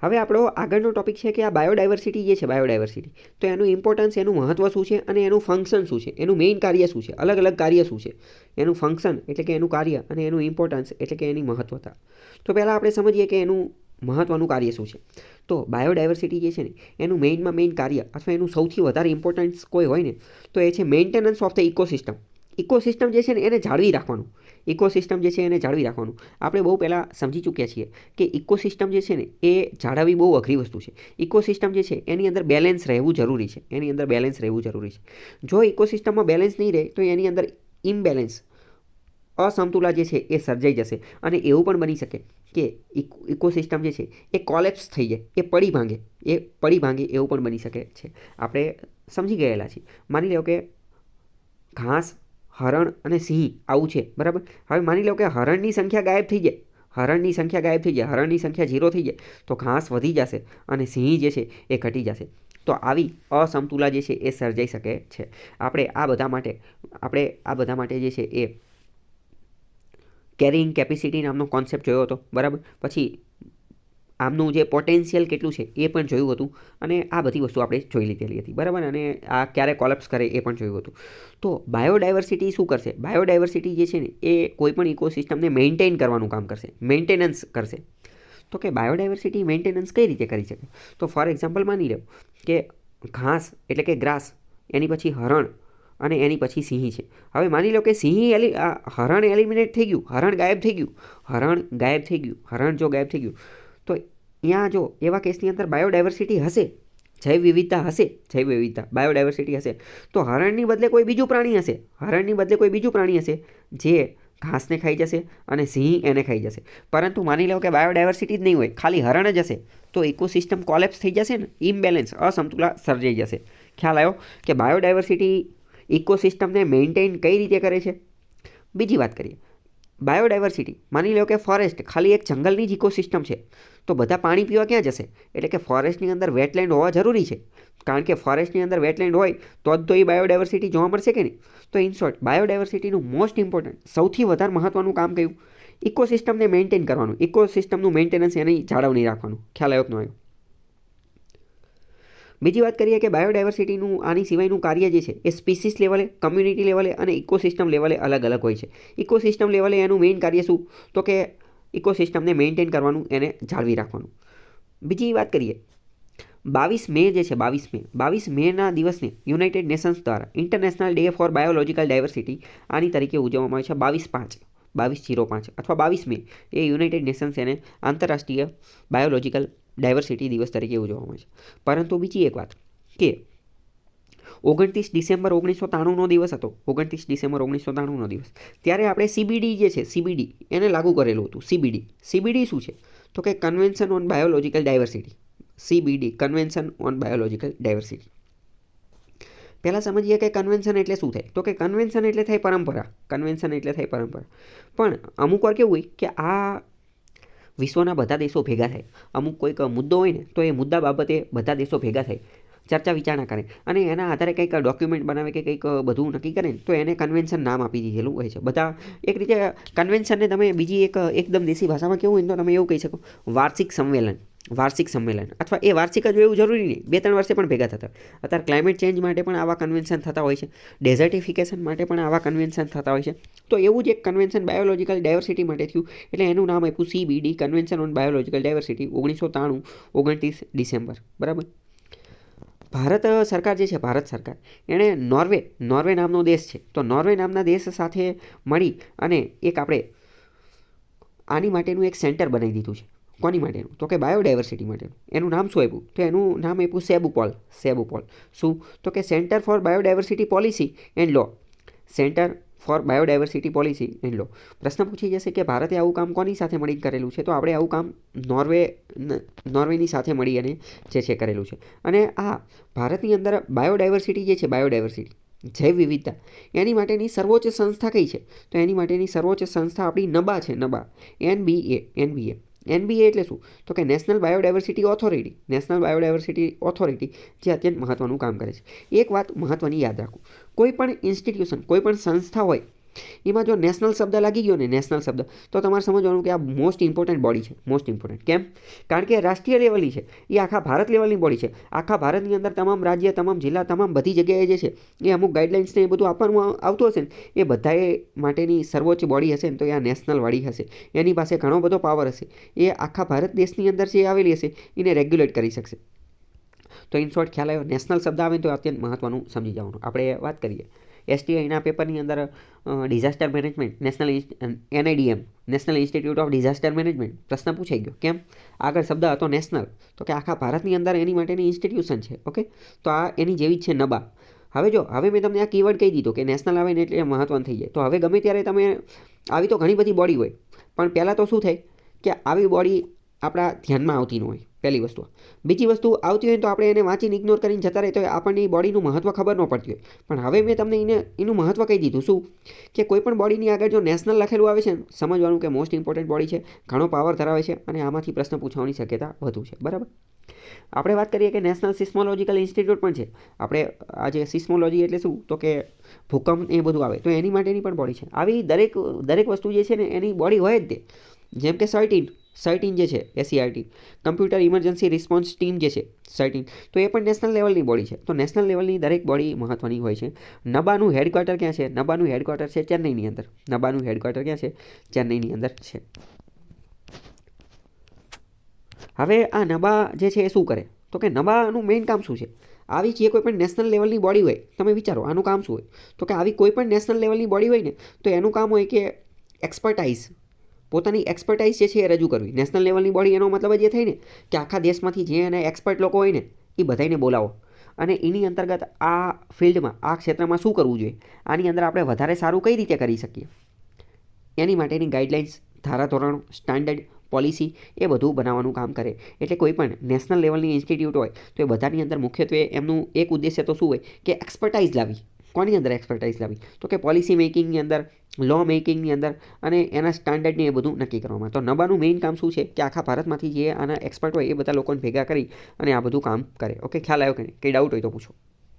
હવે આપણો આગળનો ટોપિક છે કે આ બાયોડાયવર્સિટી જે છે બાયોડાયવર્સિટી, તો એનું ઇમ્પોર્ટન્સ, એનું મહત્ત્વ શું છે અને એનું ફંક્શન શું છે, એનું મેઇન કાર્ય શું છે, અલગ અલગ કાર્ય શું છે, એનું ફંક્શન એટલે કે એનું કાર્ય અને એનું ઇમ્પોર્ટન્સ એટલે કે એની મહત્ત્વતા. તો પહેલાં આપણે સમજીએ કે એનું મહત્ત્વનું કાર્ય શું છે. તો બાયોડાયવર્સિટી જે છે ને એનું મેઇન કાર્ય અથવા એનું સૌથી વધારે ઇમ્પોર્ટન્સ કોઈ હોય ને તો એ છે maintenance of the ecosystem. Ecosystem જે છે ને એને જાળવી રાખવાનું. ઇકોસિસ્ટમ જે છે એને જાળવી રાખવાનું. આપણે બહુ પહેલાં સમજી ચૂક્યા છીએ કે ઇકોસિસ્ટમ જે છે ને એ જાળવવી બહુ અઘરી વસ્તુ છે. ઇકોસિસ્ટમ જે છે એની અંદર બેલેન્સ રહેવું જરૂરી છે. એની અંદર બેલેન્સ રહેવું જરૂરી છે. જો ઇકોસિસ્ટમમાં બેલેન્સ નહીં રહે તો એની અંદર ઇમ્બેલેન્સ, અસમતુલા જે છે એ સર્જાઈ જશે અને એવું પણ બની શકે કે ઇકોસિસ્ટમ જે છે એ કોલેપ્સ થઈ જાય, એ પડી ભાંગે એવું પણ બની શકે છે. આપણે સમજી ગયેલા છીએ. માની લો કે ઘાસ, હરણ અને સિંહ આવું છે, બરાબર. હવે માની લો કે હરણની સંખ્યા ગાયબ થઈ જાય, હરણની સંખ્યા 0 થઈ જાય તો ઘાસ વધી જશે અને સિંહ જે છે એ ઘટી જશે. તો આવી અસમતુલા જે છે એ સર્જાઈ શકે છે. આપણે આ બધા માટે જે છે એ કેરિંગ કેપેસિટી નામનો કોન્સેપ્ટ જોયો હતો, બરાબર. પછી આમનું જે પોટેન્શિયલ કેટલું છે એ પણ જોયું હતું અને આ બધી વસ્તુ આપણે જોઈ લીધેલી હતી, બરાબર. અને આ ક્યારે કોલેપ્સ કરે એ પણ જોયું હતું. તો બાયોડાયવર્સિટી શું કરશે? બાયોડાયવર્સિટી જે છે ને એ કોઈપણ ઇકોસિસ્ટમને મેન્ટેન કરવાનું કામ કરશે, મેન્ટેનન્સ કરશે. તો કે બાયોડાયવર્સિટી મેન્ટેનન્સ કઈ રીતે કરી શકે? તો ફોર એક્ઝામ્પલ માની લો કે ઘાસ એટલે કે ગ્રાસ, એની પછી હરણ અને એની પછી સિંહ છે. હવે માની લો કે હરણ એલિમિનેટ થઈ ગયું, હરણ ગાયબ થઈ ગયું, હરણ જો ગાયબ થઈ ગયું તો અહીંયા જો એવા કેસની અંદર બાયોડાયવર્સિટી હશે, જૈવ વિવિધતા બાયોડાયવર્સિટી હશે તો હરણની બદલે કોઈ બીજું પ્રાણી હશે જે ઘાસને ખાઈ જશે અને સિંહ એને ખાઈ જશે. પરંતુ માની લો કે બાયોડાયવર્સિટી જ નહીં હોય, ખાલી હરણ જ હશે તો ઇકોસિસ્ટમ કોલેપ્સ થઈ જશે ને, ઇમ્બેલેન્સ, અસમતુલા સર્જાઈ જશે. ખ્યાલ આવ્યો કે બાયોડાયવર્સિટી ઇકોસિસ્ટમને મેન્ટેન કઈ રીતે કરે છે. બીજી વાત કરીએ, બાયોડાયવર્સિટી, માની લો કે ફોરેસ્ટ ખાલી એક જંગલની જ ઇકોસિસ્ટમ છે તો બધા પાણી પીવા ક્યાં જશે? એટલે કે ફોરેસ્ટની અંદર વેટલેન્ડ હોવા જરૂરી છે, કારણ કે ફોરેસ્ટની અંદર વેટલેન્ડ હોય તો એ બાયોડાયવર્સિટી જોવા મળશે કે નહીં. તો ઇન શોર્ટ, બાયોડાયવર્સિટીનું મોસ્ટ ઇમ્પોર્ટન્ટ, સૌથી વધારે મહત્ત્વનું કામ કયું? ઇકોસિસ્ટમને મેન્ટેન કરવાનું, ઇકોસિસ્ટમનું મેન્ટેનન્સ, એની જાળવણી રાખવાનું. ખ્યાલ આવ્યો કે ન આવ્યો? બીજી વાત કરીએ કે બાયોડાયવર્સિટીનું આની સિવાયનું કાર્ય જે છે એ સ્પીસીસ લેવલે, કમ્યુનિટી લેવલે અને ઇકોસિસ્ટમ લેવલે અલગ અલગ હોય છે. ઇકોસિસ્ટમ લેવલે એનું મેઇન કાર્ય શું? તો કે ઇકોસિસ્ટમને મેન્ટેન કરવાનું, એને જાળવી રાખવાનું. બીજી વાત કરીએ, 22 મે જે છે, 22 મેના દિવસને યુનાઇટેડ નેશન્સ દ્વારા international day four biological diversity આની તરીકે ઉજવવામાં આવે છે. 22/05 અથવા 22 મે એ યુનાઇટેડ નેશન્સ એને આંતરરાષ્ટ્રીય બાયોલોજિકલ ડાયવર્સિટી દિવસ તરીકે ઉજવવામાં આવે છે. પરંતુ બીજી એક વાત કે 29 ડિસેમ્બર 1993નો દિવસ હતો, 29 ડિસેમ્બર 1993નો દિવસ, ત્યારે આપણે CBD જે છે, CBD એને લાગુ કરેલું હતું. CBD શું છે? તો કે convention on biological diversity. CBD, convention on biological diversity. પહેલાં સમજીએ કે કન્વેન્શન એટલે શું થાય. તો કે કન્વેન્શન એટલે થાય પરંપરા. પણ અમુક વાર કેવું હોય કે આ વિશ્વના બધા દેશો ભેગા થાય, અમુક કોઈક મુદ્દો હોય ને તો એ મુદ્દા બાબતે બધા દેશો ભેગા થાય, ચર્ચા વિચારણા કરે અને એના આધારે કંઈક ડોક્યુમેન્ટ બનાવે કે કંઈક બધું નક્કી કરે ને તો એને કન્વેન્શન નામ આપી દીધેલું હોય છે. બધા એક રીતે કન્વેન્શનને તમે બીજી એકદમ દેશી ભાષામાં કેવું હોય તો તમે એવું કહી શકો, વાર્ષિક સંમેલન અથવા એ વાર્ષિક જ એવું જરૂરી નહીં, 2-3 વર્ષે પણ ભેગા થતા. અત્યારે ક્લાઇમેટ ચેન્જ માટે પણ આવા કન્વેન્શન થતા હોય છે, ડેઝર્ટિફિકેશન માટે પણ આવા કન્વેન્શન થતા હોય છે. તો એવું જ એક કન્વેન્શન બાયોલોજિકલ ડાયવર્સિટી માટે થયું એટલે એનું નામ આપ્યું CBD, convention on biological diversity, 1993, 29 December, બરાબર. ભારત સરકાર જે છે, ભારત સરકાર એણે નોર્વે નામનો દેશ છે, તો નોર્વે નામના દેશ સાથે મળી અને એક આપણે આની માટેનું એક સેન્ટર બનાવી દીધું છે. કોની માટેનું? તો કે બાયોડાયવર્સિટી માટેનું. એનું નામ શું આપ્યું? તો એનું નામ આપ્યું સેબુપોલ. શું? તો કે centre for biodiversity policy and law. Centre for biodiversity policy and law. પ્રશ્ન પૂછી જશે કે ભારતે આવું કામ કોની સાથે મળીને કરેલું છે? તો આપણે આવું કામ નોર્વેની સાથે મળી અને જે છે કરેલું છે. અને આ ભારતની અંદર બાયોડાયવર્સિટી જે છે, બાયોડાયવર્સિટી, જૈવ વિવિધતા, એની માટેની સર્વોચ્ચ સંસ્થા કઈ છે? તો એની માટેની સર્વોચ્ચ સંસ્થા આપણી NBA છે, NBA એટલે શું? તો કે નેશનલ બાયોડાયવર્સિટી ઓથોરિટી, જે અત્યંત મહત્ત્વનું કામ કરે છે. એક વાત મહત્ત્વની યાદ રાખવું, કોઈ પણ ઇન્સ્ટિટ્યુશન, કોઈ પણ સંસ્થા હોય એમાં જો નેશનલ શબ્દ લાગી ગયો ને, નેશનલ શબ્દ, તો તમારે સમજવાનું કે આ મોસ્ટ ઇમ્પોર્ટન્ટ બોડી છે. મોસ્ટ ઇમ્પોર્ટન્ટ કેમ? કારણ કે રાષ્ટ્રીય લેવલની છે, એ આખા ભારત લેવલની બોડી છે. આખા ભારતની અંદર તમામ રાજ્ય, તમામ જિલ્લા, તમામ બધી જગ્યાએ જે છે એ અમુક ગાઈડલાઇન્સને એ બધું આપવાનું આવતું હશે ને, એ બધાએ માટેની સર્વોચ્ચ બોડી હશે ને તો એ આ નેશનલ વાળી હશે. એની પાસે ઘણો બધો પાવર હશે. એ આખા ભારત દેશની અંદર જે આવેલી હશે એને રેગ્યુલેટ કરી શકશે. તો ઇન શોર્ટ ખ્યાલ આવ્યો. નેશનલ શબ્દ આવે તો અત્યંત મહત્ત્વનું સમજી જવાનું. આપણે વાત કરીએ STIના પેપરની અંદર disaster management, NIDM, national institute of disaster management પ્રશ્ન પૂછાઈ ગયો. કેમ? આગળ શબ્દ હતો નેશનલ, તો કે આખા ભારતની અંદર એની માટેની ઇન્સ્ટિટ્યુશન છે. ઓકે, તો આ એની જેવી જ છે નબા. હવે મેં તમને આ કીવર્ડ કહી દીધો કે નેશનલ આવે ને એટલે મહત્ત્વનું થઈ જાય. તો હવે ગમે ત્યારે તમે આવી તો ઘણી બધી બોડી હોય, પણ પહેલાં તો શું થાય કે આવી બોડી આપણા ધ્યાનમાં આવતી ન હોય, પહેલી વસ્તુ. બીજી વસ્તુ આવતી હોય તો આપણે એને વાંચીને ઇગ્નોર કરીને જતા રહે તો આપણને એ બોડીનું મહત્ત્વ ખબર ન પડતી હોય. પણ હવે મેં તમને એનું મહત્ત્વ કહી દીધું. શું કે કોઈ પણ બોડીની આગળ જો નેશનલ લખેલું આવે છે, સમજવાનું કે મોસ્ટ ઇમ્પોર્ટન્ટ બોડી છે, ઘણો પાવર ધરાવે છે અને આમાંથી પ્રશ્ન પૂછવાની શક્યતા વધુ છે. બરાબર. આપણે વાત કરીએ કે નેશનલ સિસ્મોલોજીકલ ઇન્સ્ટિટ્યૂટ પણ છે. આપણે આજે સિસ્મોલોજી એટલે શું, તો કે ભૂકંપ એ બધું આવે તો એની માટેની પણ બોડી છે. આવી દરેક વસ્તુ જે છે ને એની બોડી હોય જ તે. જેમ કે સર્ટીન જે છે, SERT, computer emergency response team જે છે સર્ટીન, તો એ પણ નેશનલ લેવલની બોડી છે. તો નેશનલ લેવલની દરેક બોડી મહત્ત્વની હોય છે. નબાનું હેડક્વાર્ટર ક્યાં છે? નબાનું હેડક્વાર્ટર છે ચેન્નઈની અંદર. નબાનું હેડક્વાર્ટર ક્યાં છે? ચેન્નઈની અંદર છે. હવે આ નબા જે છે એ શું કરે? તો કે નબાનું મેઇન કામ શું છે? આવી જે કોઈ પણ નેશનલ લેવલની બોડી હોય, તમે વિચારો આનું કામ શું હોય? તો કે આવી કોઈ પણ નેશનલ લેવલની બોડી હોય ને તો એનું કામ હોય કે એક્સપર્ટાઇઝ, પોતાની એક્સપર્ટાઇઝ જે છે એ રજૂ કરવી. નેશનલ લેવલની બોડી એનો મતલબ જ એ થાય ને કે આખા દેશમાંથી જે એને એક્સપર્ટ લોકો હોય ને એ બધાને બોલાવો અને એની અંતર્ગત આ ફિલ્ડમાં, આ ક્ષેત્રમાં શું કરવું જોઈએ, આની અંદર આપણે વધારે સારું કઈ રીતે કરી શકીએ, એની માટેની ગાઈડલાઇન્સ, ધારાધોરણો, સ્ટાન્ડર્ડ, પોલિસી એ બધું બનાવવાનું કામ કરે. એટલે કોઈ પણ નેશનલ લેવલની ઇન્સ્ટિટ્યૂટ હોય તો એ બધાની અંદર મુખ્યત્વે એમનું એક ઉદ્દેશ્ય તો શું હોય કે એક્સપર્ટાઇઝ લાવી. કોની અંદર એક્સપર્ટાઇઝ લાવી? તો કે પોલિસી મેકિંગની અંદર, લો મેકિંગની અંદર અને એના સ્ટાન્ડર્ડને એ બધું નક્કી કરવામાં. તો નબાનું મેઇન કામ શું છે કે આખા ભારતમાંથી જે આના એક્સપર્ટ હોય એ બધા લોકોને ભેગા કરી અને આ બધું કામ કરે. ઓકે, ખ્યાલ આવ્યો કે નહીં? કંઈ ડાઉટ હોય તો પૂછો.